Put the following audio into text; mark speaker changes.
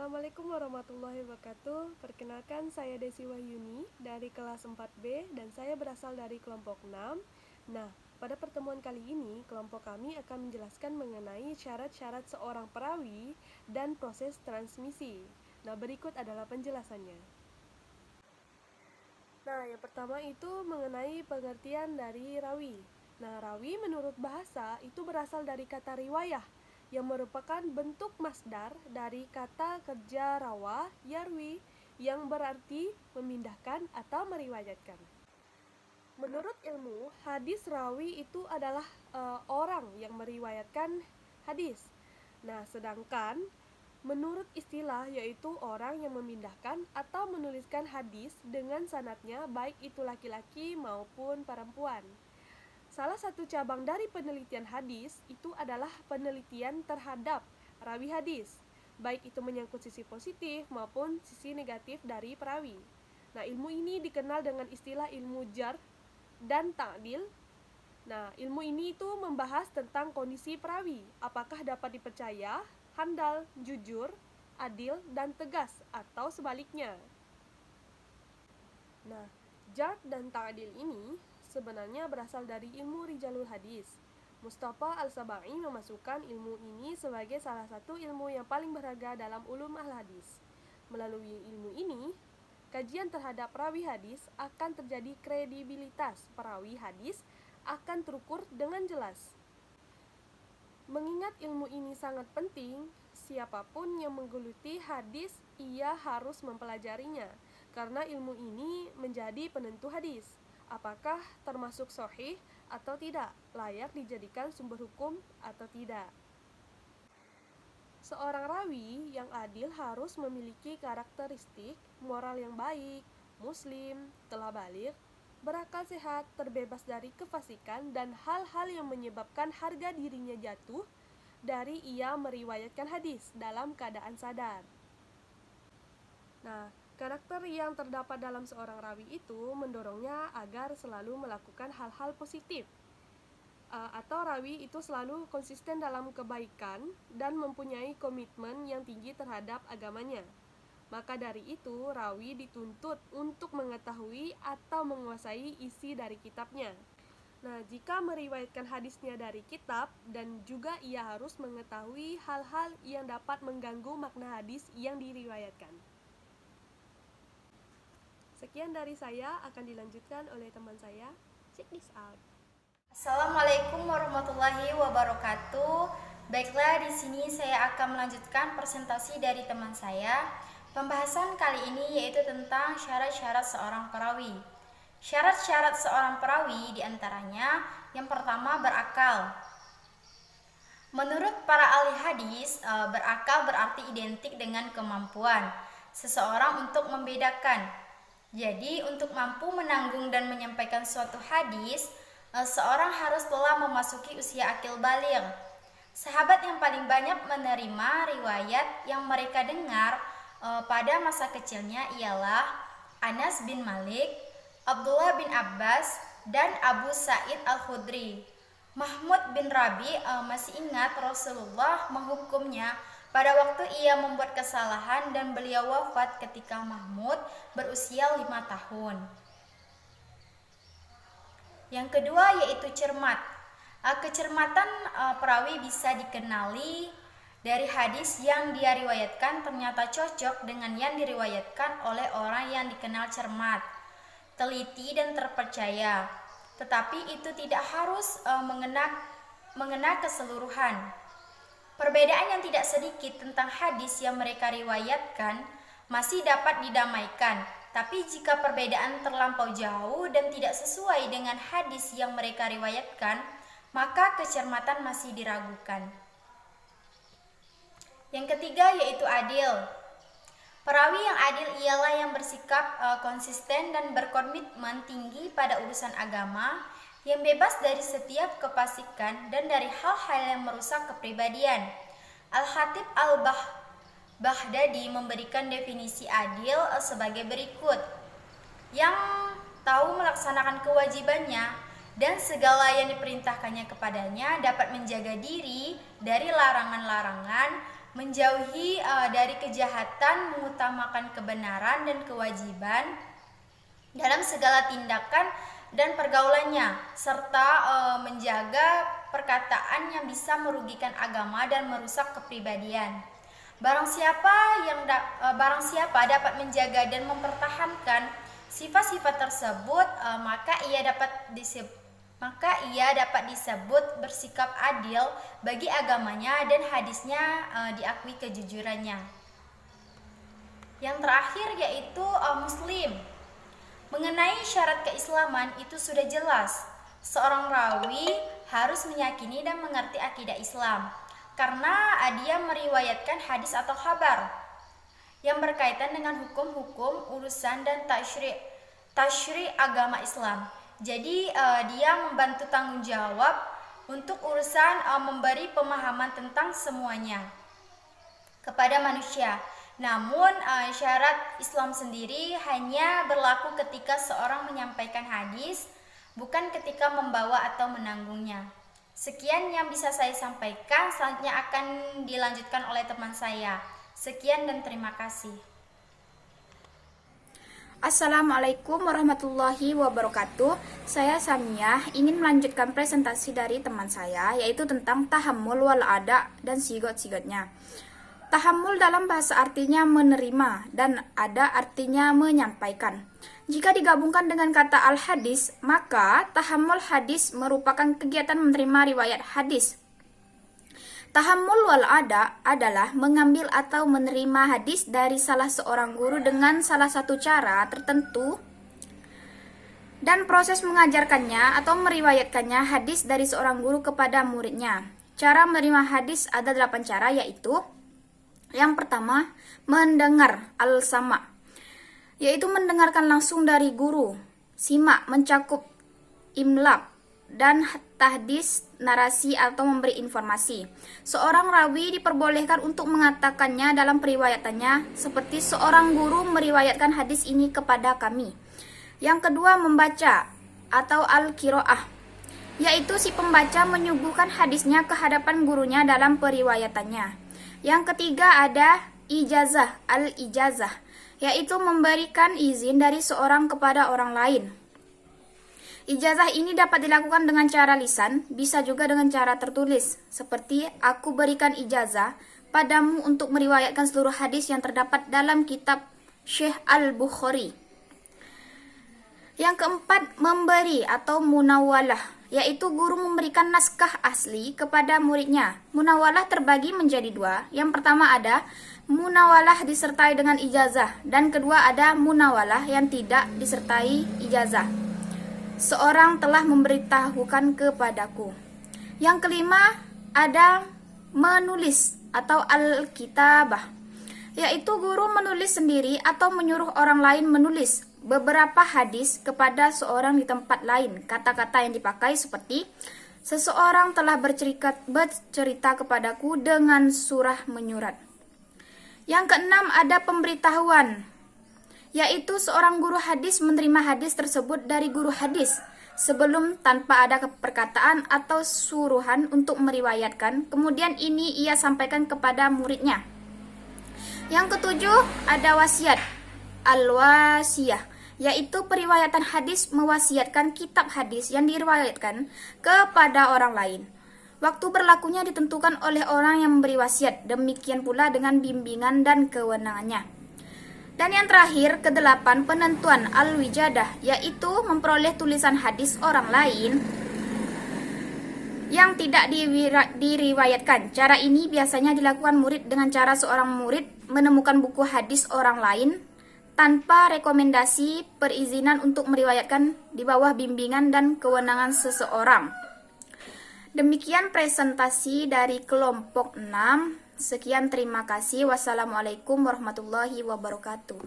Speaker 1: Assalamualaikum warahmatullahi wabarakatuh. Perkenalkan, saya Desi Wahyuni dari kelas 4B dan saya berasal dari kelompok 6. Nah, pada pertemuan kali ini, kelompok kami akan menjelaskan mengenai syarat-syarat seorang perawi dan proses transmisi. Nah, berikut adalah penjelasannya. Nah, yang pertama itu mengenai pengertian dari rawi. Nah, rawi menurut bahasa itu berasal dari kata riwayah, yang merupakan bentuk masdar dari kata kerja rawa yarwi, yang berarti memindahkan atau meriwayatkan. Menurut ilmu, hadis rawi itu adalah orang yang meriwayatkan hadis. Nah, sedangkan menurut istilah yaitu orang yang memindahkan atau menuliskan hadis dengan sanadnya baik itu laki-laki maupun perempuan. Salah satu cabang dari penelitian hadis itu adalah penelitian terhadap rawi hadis, baik itu menyangkut sisi positif maupun sisi negatif dari perawi. Nah, ilmu ini dikenal dengan istilah ilmu jarh dan ta'dil. Nah, ilmu ini itu membahas tentang kondisi perawi, apakah dapat dipercaya, handal, jujur, adil, dan tegas, atau sebaliknya. Nah, jarh dan ta'dil ini sebenarnya berasal dari ilmu rijalul hadis. Mustafa Al-Sabai memasukkan ilmu ini sebagai salah satu ilmu yang paling berharga dalam ulum al-hadis. Melalui ilmu ini, kajian terhadap perawi hadis akan terjadi, kredibilitas perawi hadis akan terukur dengan jelas. Mengingat ilmu ini sangat penting, siapapun yang menggeluti hadis ia harus mempelajarinya, karena ilmu ini menjadi penentu hadis. Apakah termasuk sahih atau tidak, layak dijadikan sumber hukum atau tidak. Seorang rawi yang adil harus memiliki karakteristik moral yang baik, muslim, telah baligh, berakal sehat, terbebas dari kefasikan dan hal-hal yang menyebabkan harga dirinya jatuh dari ia meriwayatkan hadis dalam keadaan sadar. Nah, karakter yang terdapat dalam seorang rawi itu mendorongnya agar selalu melakukan hal-hal positif, atau rawi itu selalu konsisten dalam kebaikan dan mempunyai komitmen yang tinggi terhadap agamanya. Maka dari itu, rawi dituntut untuk mengetahui atau menguasai isi dari kitabnya. Nah, jika meriwayatkan hadisnya dari kitab, dan juga ia harus mengetahui hal-hal yang dapat mengganggu makna hadis yang diriwayatkan. Sekian dari saya, akan dilanjutkan oleh teman saya. Check this out.
Speaker 2: Assalamualaikum warahmatullahi wabarakatuh. Baiklah, di sini saya akan melanjutkan presentasi dari teman saya. Pembahasan kali ini yaitu tentang syarat-syarat seorang perawi. Syarat-syarat seorang perawi diantaranya yang pertama berakal. Menurut para ahli hadis, berakal berarti identik dengan kemampuan seseorang untuk membedakan. Jadi, untuk mampu menanggung dan menyampaikan suatu hadis, seorang harus telah memasuki usia akil baligh. Sahabat yang paling banyak menerima riwayat yang mereka dengar pada masa kecilnya ialah Anas bin Malik, Abdullah bin Abbas, dan Abu Sa'id Al-Khudri. Mahmud bin Rabi masih ingat Rasulullah menghukumnya pada waktu ia membuat kesalahan dan beliau wafat ketika Mahmud berusia 5 tahun. Yang kedua yaitu cermat. Kecermatan perawi bisa dikenali dari hadis yang dia riwayatkan ternyata cocok dengan yang diriwayatkan oleh orang yang dikenal cermat, teliti dan terpercaya. Tetapi itu tidak harus mengena keseluruhan. Perbedaan yang tidak sedikit tentang hadis yang mereka riwayatkan masih dapat didamaikan. Tapi jika perbedaan terlampau jauh dan tidak sesuai dengan hadis yang mereka riwayatkan, maka kecermatan masih diragukan. Yang ketiga yaitu adil. Perawi yang adil ialah yang bersikap konsisten dan berkomitmen tinggi pada urusan agama, yang bebas dari setiap kefasikan dan dari hal-hal yang merusak kepribadian. Al-Khatib Al-Baghdadi memberikan definisi adil sebagai berikut: yang tahu melaksanakan kewajibannya dan segala yang diperintahkannya kepadanya, dapat menjaga diri dari larangan-larangan, menjauhi dari kejahatan, mengutamakan kebenaran dan kewajiban dalam segala tindakan dan pergaulannya, serta menjaga perkataan yang bisa merugikan agama dan merusak kepribadian. Barang siapa dapat menjaga dan mempertahankan sifat-sifat tersebut, maka ia dapat disebut bersikap adil bagi agamanya dan hadisnya diakui kejujurannya. Yang terakhir yaitu muslim. Mengenai syarat keislaman itu sudah jelas. Seorang rawi harus meyakini dan mengerti akidah Islam karena dia meriwayatkan hadis atau kabar yang berkaitan dengan hukum-hukum, urusan dan tasyri' agama Islam. Jadi dia membantu tanggung jawab untuk urusan memberi pemahaman tentang semuanya kepada manusia. Namun syarat Islam sendiri hanya berlaku ketika seorang menyampaikan hadis, bukan ketika membawa atau menanggungnya. Sekian yang bisa saya sampaikan, selanjutnya akan dilanjutkan oleh teman saya. Sekian dan terima kasih.
Speaker 3: Assalamualaikum warahmatullahi wabarakatuh. Saya Samiah ingin melanjutkan presentasi dari teman saya, yaitu tentang tahammul wal ada dan sigot-sigotnya. Tahammul dalam bahasa artinya menerima dan ada artinya menyampaikan. Jika digabungkan dengan kata al-hadis, maka tahammul hadis merupakan kegiatan menerima riwayat hadis. Tahammul wal ada adalah mengambil atau menerima hadis dari salah seorang guru dengan salah satu cara tertentu dan proses mengajarkannya atau meriwayatkannya hadis dari seorang guru kepada muridnya. Cara menerima hadis ada 8 cara, yaitu yang pertama, mendengar al-sama', yaitu mendengarkan langsung dari guru. Simak mencakup imlaq dan tahdis, narasi atau memberi informasi. Seorang rawi diperbolehkan untuk mengatakannya dalam periwayatannya, seperti seorang guru meriwayatkan hadis ini kepada kami. Yang kedua, membaca atau al-qiraah, yaitu si pembaca menyuguhkan hadisnya ke hadapan gurunya dalam periwayatannya. Yang ketiga ada ijazah, al-ijazah, yaitu memberikan izin dari seorang kepada orang lain. Ijazah ini dapat dilakukan dengan cara lisan, bisa juga dengan cara tertulis, seperti aku berikan ijazah padamu untuk meriwayatkan seluruh hadis yang terdapat dalam kitab Syekh Al-Bukhari. Yang keempat, memberi atau munawalah, yaitu guru memberikan naskah asli kepada muridnya. Munawalah terbagi menjadi 2. Yang pertama ada munawalah disertai dengan ijazah, dan kedua ada munawalah yang tidak disertai ijazah. Seorang telah memberitahukan kepadaku. Yang kelima ada menulis atau al-kitabah, yaitu guru menulis sendiri atau menyuruh orang lain menulis beberapa hadis kepada seorang di tempat lain. Kata-kata yang dipakai seperti seseorang telah bercerita kepadaku dengan surah menyurat. Yang keenam ada pemberitahuan, yaitu seorang guru hadis menerima hadis tersebut dari guru hadis sebelum tanpa ada perkataan atau suruhan untuk meriwayatkan, kemudian ini ia sampaikan kepada muridnya. Yang ketujuh ada wasiat, al-wasiyah, yaitu periwayatan hadis mewasiatkan kitab hadis yang diriwayatkan kepada orang lain. Waktu berlakunya ditentukan oleh orang yang memberi wasiat, demikian pula dengan bimbingan dan kewenangannya. Dan yang terakhir, ke-8, penentuan al-wijadah, yaitu memperoleh tulisan hadis orang lain yang tidak diriwayatkan. Cara ini biasanya dilakukan murid dengan cara seorang murid menemukan buku hadis orang lain tanpa rekomendasi perizinan untuk meriwayatkan di bawah bimbingan dan kewenangan seseorang. Demikian presentasi dari kelompok 6. Sekian, terima kasih. Wassalamualaikum warahmatullahi wabarakatuh.